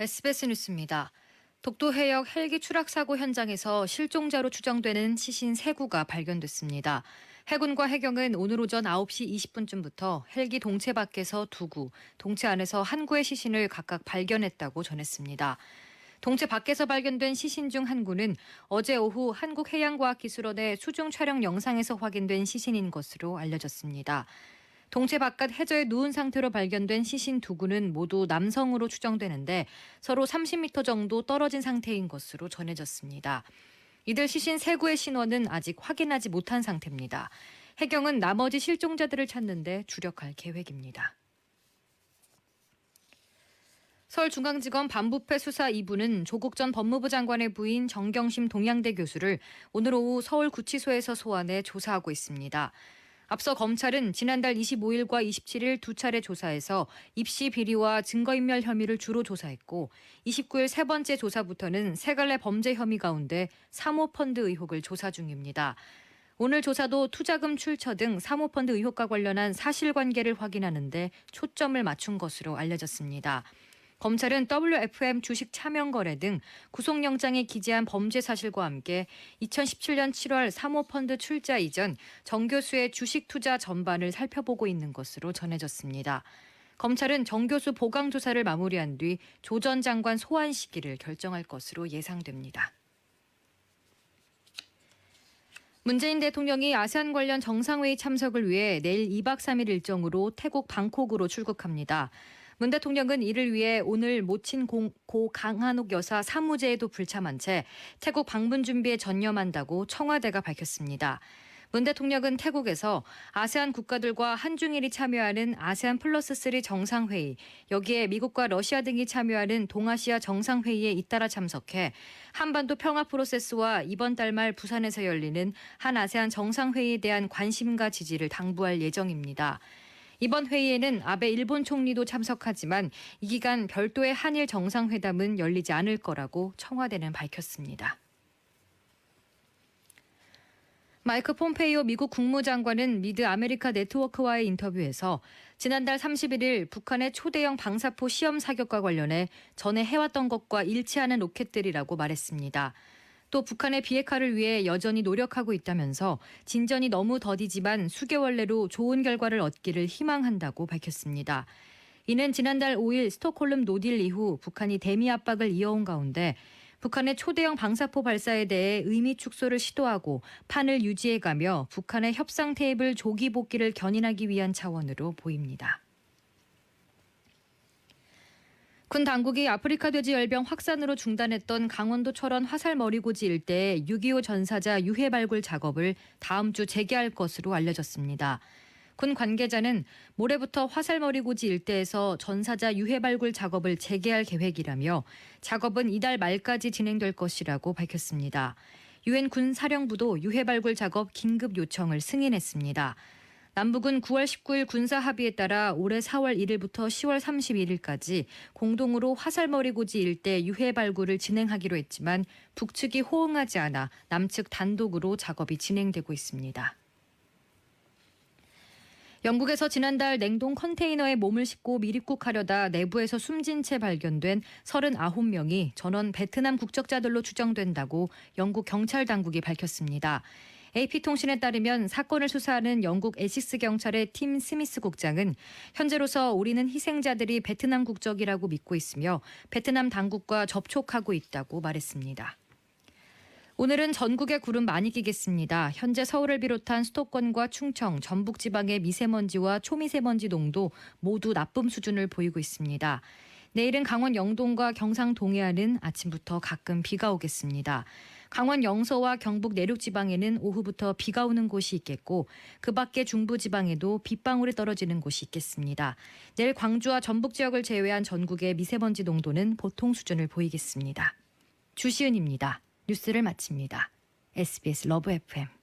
SBS 뉴스입니다. 독도 해역 헬기 추락 사고 현장에서 실종자로 추정되는 시신 3구가 발견됐습니다. 해군과 해경은 오늘 오전 9시 20분쯤부터 헬기 동체 밖에서 2구, 동체 안에서 1구의 시신을 각각 발견했다고 전했습니다. 동체 밖에서 발견된 시신 중 1구는 어제 오후 한국해양과학기술원의 수중 촬영 영상에서 확인된 시신인 것으로 알려졌습니다. 동체 바깥 해저에 누운 상태로 발견된 시신 2구는 모두 남성으로 추정되는데 서로 30m 정도 떨어진 상태인 것으로 전해졌습니다. 이들 시신 3구의 신원은 아직 확인하지 못한 상태입니다. 해경은 나머지 실종자들을 찾는 데 주력할 계획입니다. 서울중앙지검 반부패 수사 2부는 조국 전 법무부 장관의 부인 정경심 동양대 교수를 오늘 오후 서울구치소에서 소환해 조사하고 있습니다. 앞서 검찰은 지난달 25일과 27일 2차례 조사에서 입시 비리와 증거인멸 혐의를 주로 조사했고 29일 세 번째 조사부터는 세 갈래 범죄 혐의 가운데 사모펀드 의혹을 조사 중입니다. 오늘 조사도 투자금 출처 등 사모펀드 의혹과 관련한 사실관계를 확인하는 데 초점을 맞춘 것으로 알려졌습니다. 검찰은 WFM 주식 차명 거래 등 구속영장에 기재한 범죄 사실과 함께 2017년 7월 사모펀드 출자 이전 정 교수의 주식 투자 전반을 살펴보고 있는 것으로 전해졌습니다. 검찰은 정 교수 보강 조사를 마무리한 뒤 조 전 장관 소환 시기를 결정할 것으로 예상됩니다. 문재인 대통령이 아세안 관련 정상회의 참석을 위해 내일 2박 3일 일정으로 태국 방콕으로 출국합니다. 문 대통령은 이를 위해 오늘 모친 고 강한옥 여사 사무제에도 불참한 채 태국 방문 준비에 전념한다고 청와대가 밝혔습니다. 문 대통령은 태국에서 아세안 국가들과 한중일이 참여하는 아세안 플러스 3 정상회의, 여기에 미국과 러시아 등이 참여하는 동아시아 정상회의에 잇따라 참석해 한반도 평화 프로세스와 이번 달 말 부산에서 열리는 한 아세안 정상회의에 대한 관심과 지지를 당부할 예정입니다. 이번 회의에는 아베 일본 총리도 참석하지만 이 기간 별도의 한일 정상회담은 열리지 않을 거라고 청와대는 밝혔습니다. 마이크 폼페이오 미국 국무장관은 미드 아메리카 네트워크와의 인터뷰에서 지난달 31일 북한의 초대형 방사포 시험 사격과 관련해 전에 해왔던 것과 일치하는 로켓들이라고 말했습니다. 또 북한의 비핵화를 위해 여전히 노력하고 있다면서 진전이 너무 더디지만 수개월 내로 좋은 결과를 얻기를 희망한다고 밝혔습니다. 이는 지난달 5일 스톡홀름 노딜 이후 북한이 대미 압박을 이어온 가운데 북한의 초대형 방사포 발사에 대해 의미 축소를 시도하고 판을 유지해가며 북한의 협상 테이블 조기 복귀를 견인하기 위한 차원으로 보입니다. 군 당국이 아프리카 돼지 열병 확산으로 중단했던 강원도 철원 화살머리고지 일대의 6.25 전사자 유해 발굴 작업을 다음 주 재개할 것으로 알려졌습니다. 군 관계자는 모레부터 화살머리고지 일대에서 전사자 유해 발굴 작업을 재개할 계획이라며 작업은 이달 말까지 진행될 것이라고 밝혔습니다. 유엔 군사령부도 유해 발굴 작업 긴급 요청을 승인했습니다. 남북은 9월 19일 군사 합의에 따라 올해 4월 1일부터 10월 31일까지 공동으로 화살머리고지 일대 유해 발굴을 진행하기로 했지만 북측이 호응하지 않아 남측 단독으로 작업이 진행되고 있습니다. 영국에서 지난달 냉동 컨테이너에 몸을 싣고 미입국하려다 내부에서 숨진 채 발견된 39명이 전원 베트남 국적자들로 추정된다고 영국 경찰 당국이 밝혔습니다. AP통신에 따르면 사건을 수사하는 영국 에식스 경찰의 팀 스미스 국장은 현재로서 우리는 희생자들이 베트남 국적이라고 믿고 있으며 베트남 당국과 접촉하고 있다고 말했습니다. 오늘은 전국에 구름 많이 끼겠습니다. 현재 서울을 비롯한 수도권과 충청, 전북 지방의 미세먼지와 초미세먼지 농도 모두 나쁨 수준을 보이고 있습니다. 내일은 강원 영동과 경상 동해안은 아침부터 가끔 비가 오겠습니다. 강원 영서와 경북 내륙 지방에는 오후부터 비가 오는 곳이 있겠고 그 밖에 중부 지방에도 빗방울이 떨어지는 곳이 있겠습니다. 내일 광주와 전북 지역을 제외한 전국의 미세먼지 농도는 보통 수준을 보이겠습니다. 주시은입니다. 뉴스를 마칩니다. SBS 러브 FM.